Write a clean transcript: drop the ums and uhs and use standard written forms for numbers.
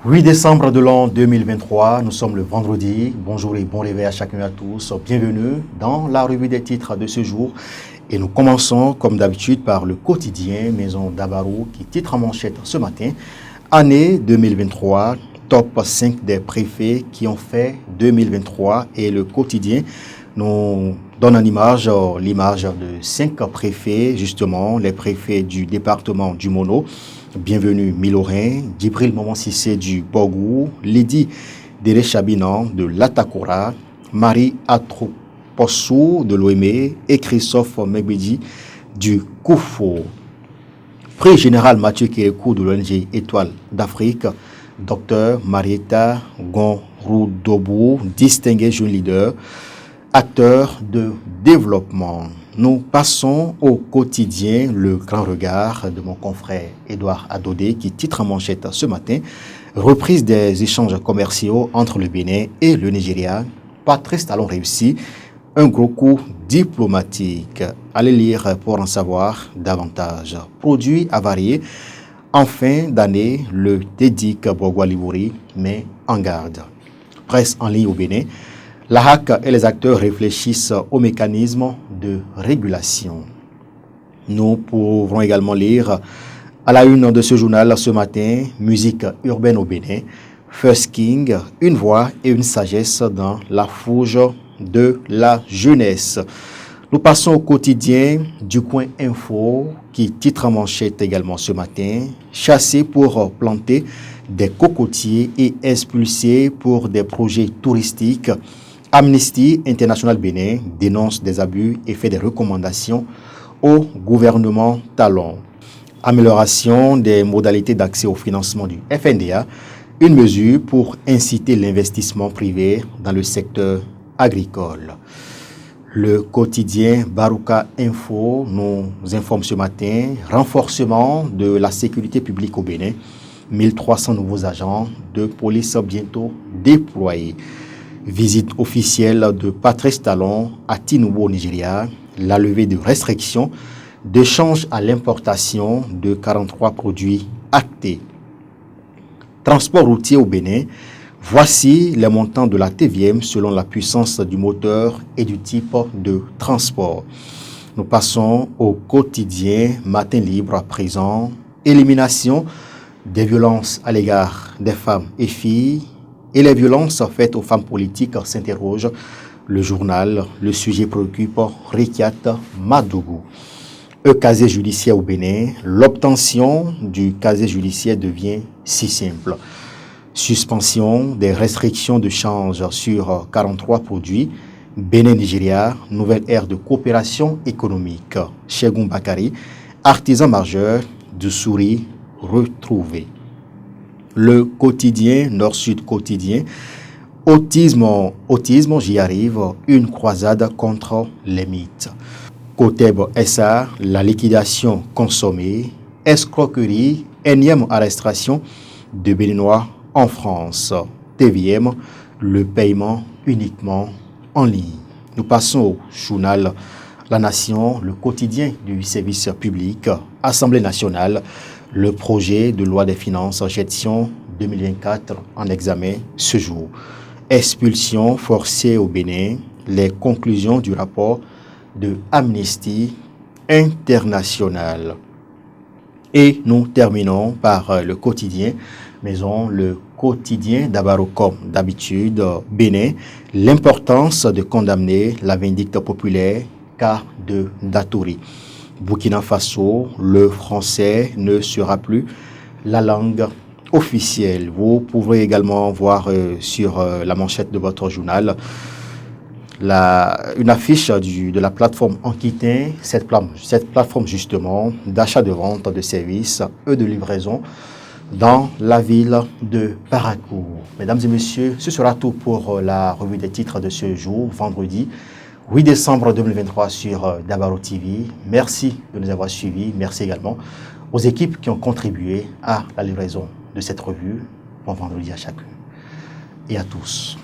8 décembre de l'an 2023, nous sommes le vendredi. Bonjour et bon réveil à chacun et à tous. Bienvenue dans la revue des titres de ce jour. Et nous commençons comme d'habitude par le quotidien Maison Dabarou qui titre en manchette ce matin. Année 2023, top 5 des préfets qui ont fait 2023. Et le quotidien nous donne en image l'image de 5 préfets, justement, les préfets du département du Mono. Bienvenue Milorin, Djibril Momo-Sissé du Bogou, Lydie Derechabinan de l'Atakora, Marie Atropossou de l'Ouémé et Christophe Megbedi du Koufo. Prix général Mathieu Kérékou de l'ONG Étoile d'Afrique, Dr Marietta Gonroudobou, distingué jeune leader, acteur de développement. Nous passons au quotidien Le Grand Regard de mon confrère Édouard Adodé qui titre en manchette ce matin « Reprise des échanges commerciaux entre le Bénin et le Nigeria. Patrice Talon réussi, un gros coup diplomatique. » Allez lire pour en savoir davantage. Produits avariés. En fin d'année, le TEDIC Bourgois-Libouri met en garde. Presse en ligne au Bénin. La HAC et les acteurs réfléchissent au mécanisme de régulation. Nous pourrons également lire à la une de ce journal ce matin, musique urbaine au Bénin, First King, une voix et une sagesse dans la fourge de la jeunesse. Nous passons au quotidien du Coin Info qui titre en manchette également ce matin, chassé pour planter des cocotiers et expulsé pour des projets touristiques. Amnesty International Bénin dénonce des abus et fait des recommandations au gouvernement Talon. Amélioration des modalités d'accès au financement du FNDA, une mesure pour inciter l'investissement privé dans le secteur agricole. Le quotidien Barouka Info nous informe ce matin, renforcement de la sécurité publique au Bénin, 1300 nouveaux agents de police bientôt déployés. Visite officielle de Patrice Talon à Tinubu au Nigeria, la levée de restrictions d'échange à l'importation de 43 produits actés. Transport routier au Bénin, voici les montants de la TVM selon la puissance du moteur et du type de transport. Nous passons au quotidien Matin Libre à présent, élimination des violences à l'égard des femmes et filles. Et les violences faites aux femmes politiques s'interrogent. Le journal, le sujet préoccupe Rikiat Madougou. Casier judiciaire au Bénin, l'obtention du casier judiciaire devient si simple. Suspension des restrictions de change sur 43 produits. Bénin-Nigeria, nouvelle ère de coopération économique. Chegoum Bakari, artisan majeur du Souris retrouvé. Le quotidien, Nord-Sud quotidien, autisme, j'y arrive, une croisade contre les mythes. Koteb SA, la liquidation consommée, escroquerie, énième arrestation de Béninois en France. TVM, le paiement uniquement en ligne. Nous passons au journal La Nation, le quotidien du service public, Assemblée nationale, le projet de loi des finances en gestion 2024 en examen ce jour. Expulsion forcée au Bénin, les conclusions du rapport de Amnesty International. Et nous terminons par le quotidien, le quotidien d'Abaro comme d'habitude, Bénin, l'importance de condamner la vindicte populaire cas de Datouri. Burkina Faso, le français ne sera plus la langue officielle. Vous pourrez également voir sur la manchette de votre journal une affiche de la plateforme Enquitin, cette plateforme justement d'achat de vente de services et de livraison dans la ville de Parakou. Mesdames et messieurs, ce sera tout pour la revue des titres de ce jour, vendredi 8 décembre 2023 sur Dabaro TV. Merci de nous avoir suivis. Merci également aux équipes qui ont contribué à la livraison de cette revue. Bon vendredi à chacun et à tous.